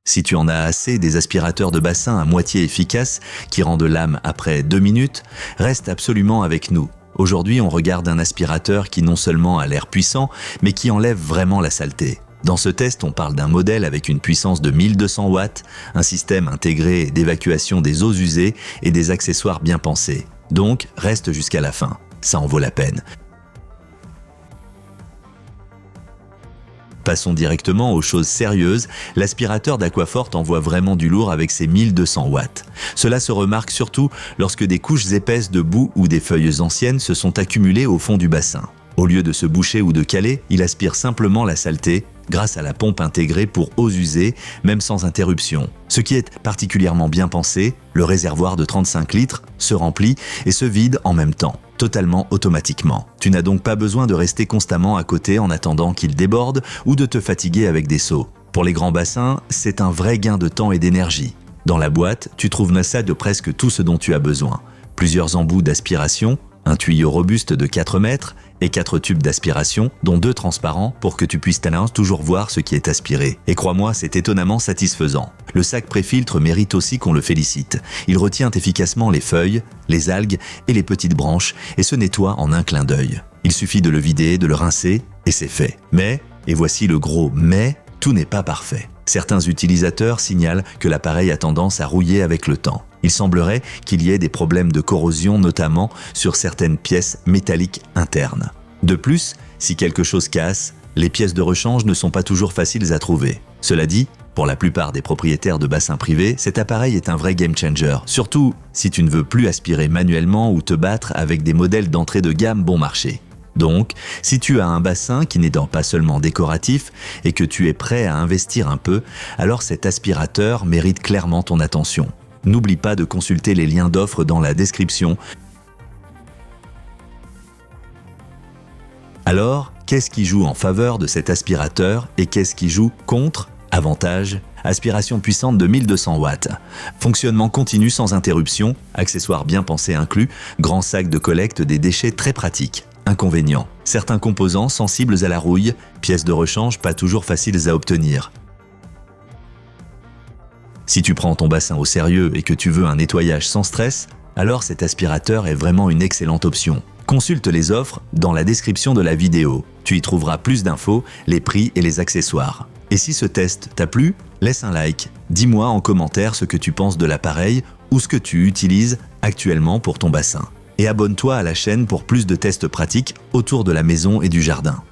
Si tu en as assez des aspirateurs de bassin à moitié efficaces qui rendent l'âme après 2 minutes, reste absolument avec nous. Aujourd'hui, on regarde un aspirateur qui non seulement a l'air puissant, mais qui enlève vraiment la saleté. Dans ce test, on parle d'un modèle avec une puissance de 1200 watts, un système intégré d'évacuation des eaux usées et des accessoires bien pensés. Donc, reste jusqu'à la fin. Ça en vaut la peine. Passons directement aux choses sérieuses. L'aspirateur d'Aquafort envoie vraiment du lourd avec ses 1200 watts. Cela se remarque surtout lorsque des couches épaisses de boue ou des feuilles anciennes se sont accumulées au fond du bassin. Au lieu de se boucher ou de caler, il aspire simplement la saleté grâce à la pompe intégrée pour eaux usées, même sans interruption. Ce qui est particulièrement bien pensé, le réservoir de 35 litres se remplit et se vide en même temps, totalement automatiquement. Tu n'as donc pas besoin de rester constamment à côté en attendant qu'il déborde ou de te fatiguer avec des seaux. Pour les grands bassins, c'est un vrai gain de temps et d'énergie. Dans la boîte, tu trouves ça de presque tout ce dont tu as besoin. Plusieurs embouts d'aspiration, un tuyau robuste de 4 mètres et 4 tubes d'aspiration, dont 2 transparents pour que tu puisses toujours voir ce qui est aspiré. Et crois-moi, c'est étonnamment satisfaisant. Le sac pré-filtre mérite aussi qu'on le félicite. Il retient efficacement les feuilles, les algues et les petites branches et se nettoie en un clin d'œil. Il suffit de le vider, de le rincer et c'est fait. Mais, et voici le gros mais, tout n'est pas parfait. Certains utilisateurs signalent que l'appareil a tendance à rouiller avec le temps. Il semblerait qu'il y ait des problèmes de corrosion, notamment sur certaines pièces métalliques internes. De plus, si quelque chose casse, les pièces de rechange ne sont pas toujours faciles à trouver. Cela dit, pour la plupart des propriétaires de bassins privés, cet appareil est un vrai game changer, surtout si tu ne veux plus aspirer manuellement ou te battre avec des modèles d'entrée de gamme bon marché. Donc, si tu as un bassin qui n'est pas seulement décoratif et que tu es prêt à investir un peu, alors cet aspirateur mérite clairement ton attention. N'oublie pas de consulter les liens d'offres dans la description. Alors, qu'est-ce qui joue en faveur de cet aspirateur et qu'est-ce qui joue contre? Avantage, aspiration puissante de 1200 watts. Fonctionnement continu sans interruption, accessoires bien pensés inclus, grand sac de collecte des déchets très pratique. Inconvénient, certains composants sensibles à la rouille, pièces de rechange pas toujours faciles à obtenir. Si tu prends ton bassin au sérieux et que tu veux un nettoyage sans stress, alors cet aspirateur est vraiment une excellente option. Consulte les offres dans la description de la vidéo. Tu y trouveras plus d'infos, les prix et les accessoires. Et si ce test t'a plu, laisse un like. Dis-moi en commentaire ce que tu penses de l'appareil ou ce que tu utilises actuellement pour ton bassin. Et abonne-toi à la chaîne pour plus de tests pratiques autour de la maison et du jardin.